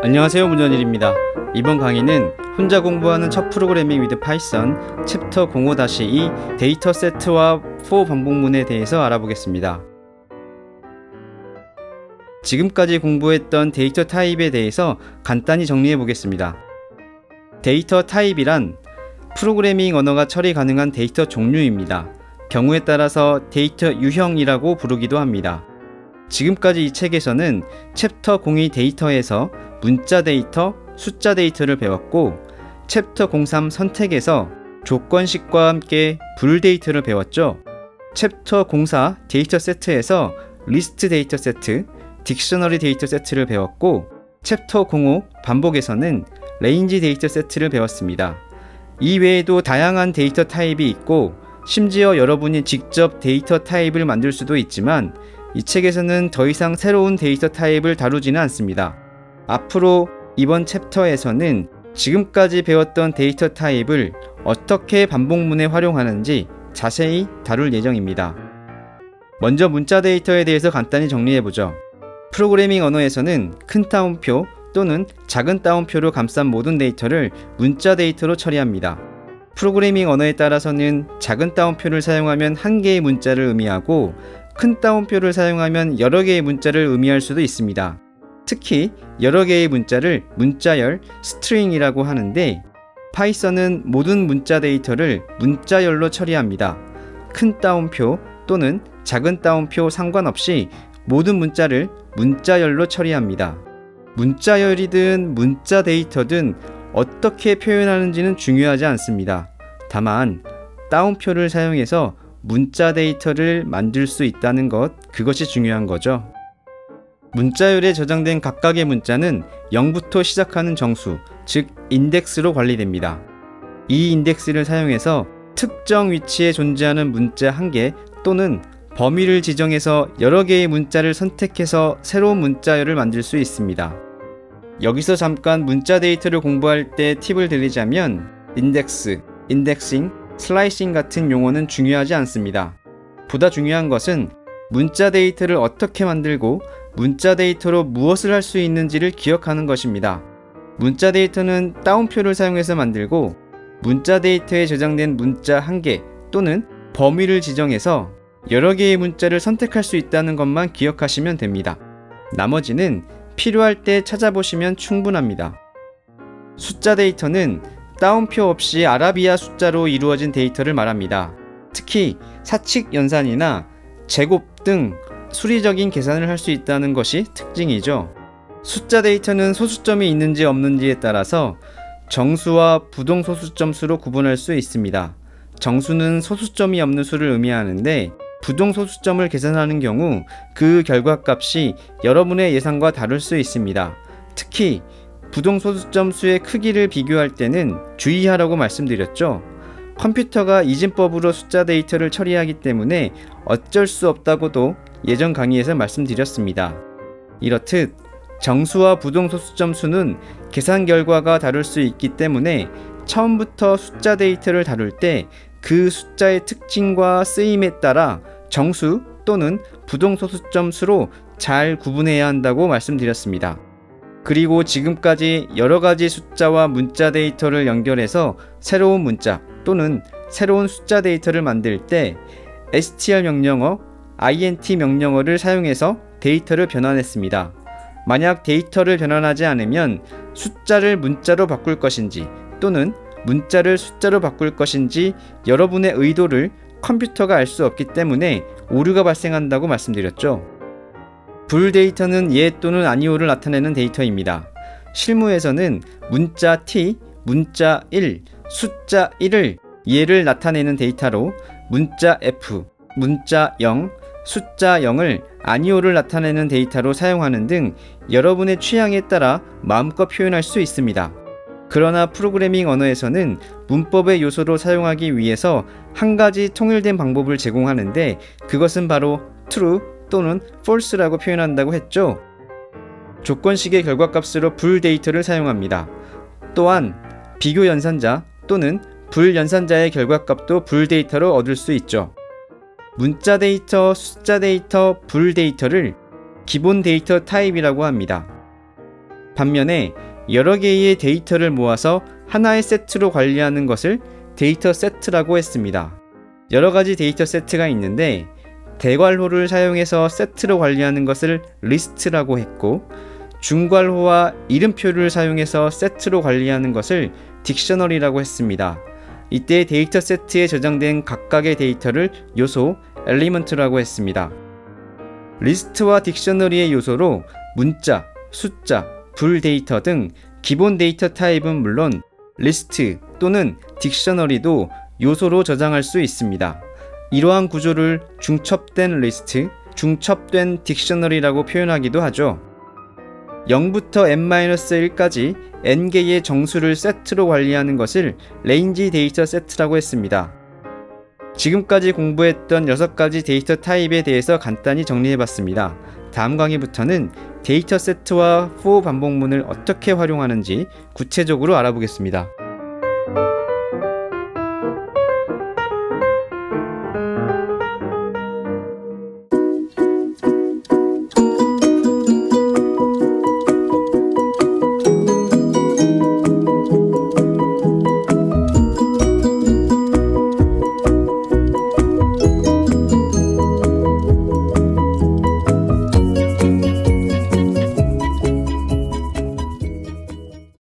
안녕하세요, 문전일입니다. 이번 강의는 혼자 공부하는 첫 프로그래밍 위드 파이썬 챕터 05-2 데이터 세트와 for 반복문에 대해서 알아보겠습니다. 지금까지 공부했던 데이터 타입에 대해서 간단히 정리해 보겠습니다. 데이터 타입이란 프로그래밍 언어가 처리 가능한 데이터 종류입니다. 경우에 따라서 데이터 유형이라고 부르기도 합니다. 지금까지 이 책에서는 챕터 02 데이터에서 문자 데이터, 숫자 데이터를 배웠고 챕터 03 선택에서 조건식과 함께 불 데이터를 배웠죠. 챕터 04 데이터 세트에서 리스트 데이터 세트, 딕셔너리 데이터 세트를 배웠고 챕터 05 반복에서는 레인지 데이터 세트를 배웠습니다. 이 외에도 다양한 데이터 타입이 있고 심지어 여러분이 직접 데이터 타입을 만들 수도 있지만 이 책에서는 더 이상 새로운 데이터 타입을 다루지는 않습니다. 앞으로 이번 챕터에서는 지금까지 배웠던 데이터 타입을 어떻게 반복문에 활용하는지 자세히 다룰 예정입니다. 먼저 문자 데이터에 대해서 간단히 정리해보죠. 프로그래밍 언어에서는 큰 따옴표 또는 작은 따옴표로 감싼 모든 데이터를 문자 데이터로 처리합니다. 프로그래밍 언어에 따라서는 작은 따옴표를 사용하면 한 개의 문자를 의미하고 큰 따옴표를 사용하면 여러 개의 문자를 의미할 수도 있습니다. 특히 여러 개의 문자를 문자열, 스트링이라고 하는데 파이썬은 모든 문자 데이터를 문자열로 처리합니다. 큰 따옴표 또는 작은 따옴표 상관없이 모든 문자를 문자열로 처리합니다. 문자열이든 문자 데이터든 어떻게 표현하는지는 중요하지 않습니다. 다만 따옴표를 사용해서 문자 데이터를 만들 수 있다는 것, 그것이 중요한 거죠. 문자열에 저장된 각각의 문자는 0부터 시작하는 정수, 즉 인덱스로 관리됩니다. 이 인덱스를 사용해서 특정 위치에 존재하는 문자 한 개 또는 범위를 지정해서 여러 개의 문자를 선택해서 새로운 문자열을 만들 수 있습니다. 여기서 잠깐 문자 데이터를 공부할 때 팁을 드리자면 인덱스, 인덱싱, 슬라이싱 같은 용어는 중요하지 않습니다. 보다 중요한 것은 문자 데이터를 어떻게 만들고 문자 데이터로 무엇을 할 수 있는지를 기억하는 것입니다. 문자 데이터는 따옴표를 사용해서 만들고 문자 데이터에 저장된 문자 한 개 또는 범위를 지정해서 여러 개의 문자를 선택할 수 있다는 것만 기억하시면 됩니다. 나머지는 필요할 때 찾아보시면 충분합니다. 숫자 데이터는 따옴표 없이 아라비아 숫자로 이루어진 데이터를 말합니다. 특히 사칙 연산이나 제곱 등 수리적인 계산을 할 수 있다는 것이 특징이죠. 숫자 데이터는 소수점이 있는지 없는지에 따라서 정수와 부동소수점 수로 구분할 수 있습니다. 정수는 소수점이 없는 수를 의미하는데 부동소수점을 계산하는 경우 그 결과값이 여러분의 예상과 다를 수 있습니다. 특히 부동소수점 수의 크기를 비교할 때는 주의하라고 말씀드렸죠. 컴퓨터가 이진법으로 숫자 데이터를 처리하기 때문에 어쩔 수 없다고도 예전 강의에서 말씀드렸습니다. 이렇듯 정수와 부동소수점 수는 계산 결과가 다를 수 있기 때문에 처음부터 숫자 데이터를 다룰 때 그 숫자의 특징과 쓰임에 따라 정수 또는 부동소수점 수로 잘 구분해야 한다고 말씀드렸습니다. 그리고 지금까지 여러가지 숫자와 문자 데이터를 연결해서 새로운 문자 또는 새로운 숫자 데이터를 만들 때 str 명령어, int 명령어를 사용해서 데이터를 변환했습니다. 만약 데이터를 변환하지 않으면 숫자를 문자로 바꿀 것인지 또는 문자를 숫자로 바꿀 것인지 여러분의 의도를 컴퓨터가 알 수 없기 때문에 오류가 발생한다고 말씀드렸죠. 불 데이터는 예 또는 아니오를 나타내는 데이터입니다. 실무에서는 문자 t, 문자 1, 숫자 1을 예를 나타내는 데이터로 문자 f, 문자 0, 숫자 0을 아니오를 나타내는 데이터로 사용하는 등 여러분의 취향에 따라 마음껏 표현할 수 있습니다. 그러나 프로그래밍 언어에서는 문법의 요소로 사용하기 위해서 한 가지 통일된 방법을 제공하는데 그것은 바로 true 또는 false라고 표현한다고 했죠. 조건식의 결과값으로 불 데이터를 사용합니다. 또한 비교 연산자 또는 불 연산자의 결과값도 불 데이터로 얻을 수 있죠. 문자 데이터, 숫자 데이터, 불 데이터를 기본 데이터 타입이라고 합니다. 반면에 여러 개의 데이터를 모아서 하나의 세트로 관리하는 것을 데이터 세트라고 했습니다. 여러 가지 데이터 세트가 있는데 대괄호를 사용해서 세트로 관리하는 것을 리스트라고 했고, 중괄호와 이름표를 사용해서 세트로 관리하는 것을 딕셔너리라고 했습니다. 이때 데이터 세트에 저장된 각각의 데이터를 요소, 엘리먼트라고 했습니다. 리스트와 딕셔너리의 요소로 문자, 숫자, 불 데이터 등 기본 데이터 타입은 물론 리스트 또는 딕셔너리도 요소로 저장할 수 있습니다. 이러한 구조를 중첩된 리스트, 중첩된 딕셔너리라고 표현하기도 하죠. 0부터 n-1까지 n개의 정수를 세트로 관리하는 것을 레인지 데이터 세트라고 했습니다. 지금까지 공부했던 6가지 데이터 타입에 대해서 간단히 정리해봤습니다. 다음 강의부터는 데이터 세트와 for 반복문을 어떻게 활용하는지 구체적으로 알아보겠습니다.